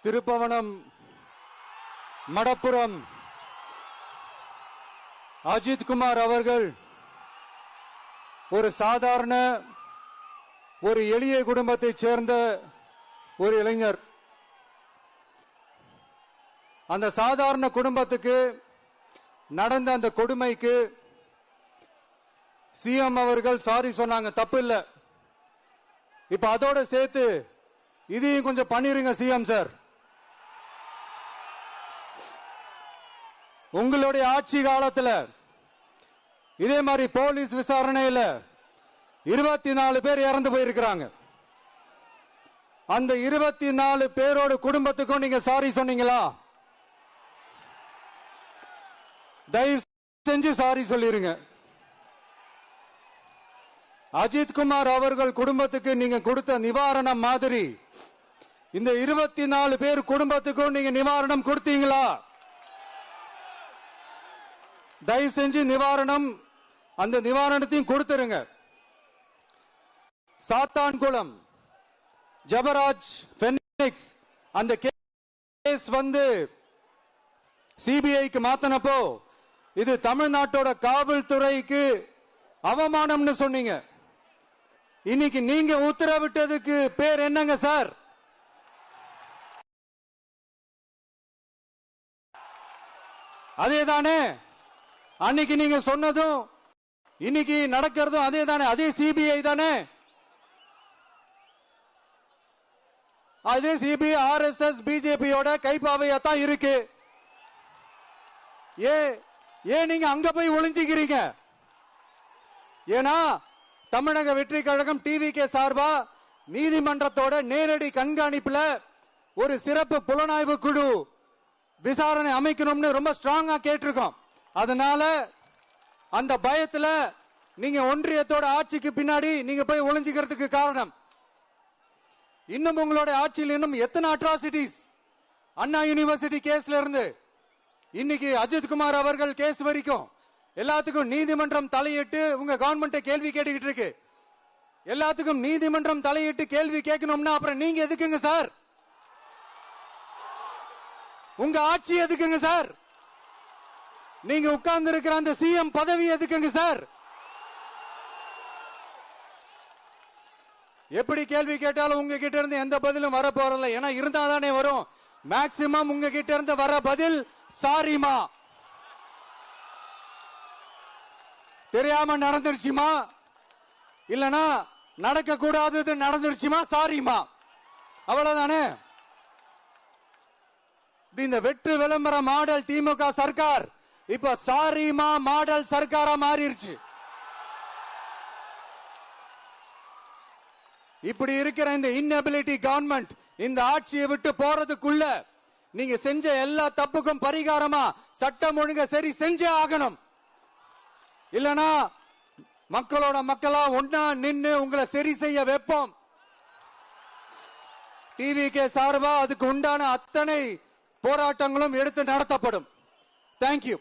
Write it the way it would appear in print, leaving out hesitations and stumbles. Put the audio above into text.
திருப்பவனம் மடப்புரம் அஜித் குமார் அவர்கள் ஒரு சாதாரண ஒரு எளிய குடும்பத்தைச் சேர்ந்த ஒரு இளைஞர். அந்த சாதாரண குடும்பத்துக்கு நடந்த அந்த கொடுமைக்கு சிஎம் அவர்கள் சாரி சொன்னாங்க, தப்பு இல்ல. இப்ப அதோட சேர்த்து இதையும் கொஞ்சம் பண்ணிருங்க சிஎம் சார். உங்களுடைய ஆட்சி காலத்துல இதே மாதிரி போலீஸ் விசாரணையில 24 பேர் இறந்து போயிருக்கிறாங்க. அந்த 24 பேரோட குடும்பத்துக்கும் நீங்க சாரி சொன்னீங்களா? தயவு செஞ்சு சாரி சொல்லிருங்க. அஜித் குமார் அவர்கள் குடும்பத்துக்கு நீங்க கொடுத்த நிவாரணம் மாதிரி இந்த 24 பேர் குடும்பத்துக்கும் நீங்க நிவாரணம் கொடுத்தீங்களா? தயவு செஞ்சு நிவாரணம், அந்த நிவாரணத்தையும் கொடுத்துருங்க. சாத்தான்குளம் ஜபராஜ் பெனிக்ஸ் அந்த கேஸ் வந்து சிபிஐக்கு மாத்தினப்போ இது தமிழ்நாட்டோட காவல்துறைக்கு அவமானம்னு சொன்னீங்க. இன்னைக்கு நீங்க உத்தரவிட்டதுக்கு பேர் என்னங்க சார்? அதேதானே அன்னைக்கு நீங்க சொன்னதும் இன்னைக்கு நடக்கிறதும் அதே தானே? அதே சிபிஐ தானே? அதே சிபிஐ ஆர்எஸ்எஸ் பிஜேபியோட கைப்பாவையாத்தான் இருக்கு. ஏன் நீங்க அங்க போய் ஒளிஞ்சுக்கிறீங்க? ஏன்னா தமிழக வெற்றி கழகம் டிவிகே சார்பா நீதிமன்றத்தோட நேரடி கண்காணிப்புல ஒரு சிறப்பு புலனாய்வு குழு விசாரணை அமைக்கணும்னு ரொம்ப ஸ்ட்ராங்கா கேட்டிருக்கோம். அதனால அந்த பயத்துல நீங்க ஒன்றியத்தோட ஆட்சிக்கு பின்னாடி நீங்க போய் ஒளிஞ்சுக்கிறதுக்கு காரணம். இன்னும் உங்களோட ஆட்சியில் இன்னும் எத்தனை அட்ராசிட்டிஸ், அண்ணா யூனிவர்சிட்டி கேஸ்ல இருந்து இன்னைக்கு அஜித் குமார் அவர்கள் கேஸ் வரைக்கும் எல்லாத்துக்கும் நீதிமன்றம் தலையிட்டு உங்க கவர்மெண்ட் கேள்வி கேட்டுக்கிட்டு இருக்கு. எல்லாத்துக்கும் நீதிமன்றம் தலையிட்டு கேள்வி கேட்கணும்னா அப்புறம் நீங்க எதுக்குங்க சார்? உங்க ஆட்சி எதுக்குங்க சார்? நீங்க உட்கார்ந்து இருக்கிற அந்த சிஎம் பதவி எதுக்குங்க சார்? எப்படி கேள்வி கேட்டாலும் உங்ககிட்ட இருந்து எந்த பதிலும் வர போறல. ஏன்னா இருந்தா தானே வரும். மேக்சிமம் உங்ககிட்ட இருந்து வர பதில் சாரிமா, தெரியாம நடந்துருச்சுமா, இல்லனா நடக்க கூடாதது நடந்துருச்சுமா, சாரிமா, அவ்வளவுதானே. இந்த வெற்று விளம்பர மாடல் திமுக சர்க்கார் இப்ப சாரிமா மாடல் சர்க்காரா மாறிடுச்சு. இப்படி இருக்கிற இந்த இன்எபிலிட்டி கவர்மெண்ட் இந்த ஆட்சியை விட்டு போறதுக்குள்ள நீங்க செஞ்ச எல்லா தப்புக்கும் பரிகாரமா சட்டம் ஒழுங்க சரி செஞ்சே ஆகணும். இல்லனா மக்களோட மக்களா ஒன்னா நின்னு உங்களை சரி செய்ய வைப்போம். டிவிகே சார்பா அதுக்கு உண்டான அத்தனை போராட்டங்களும் எடுத்து நடத்தப்படும். தேங்க்யூ.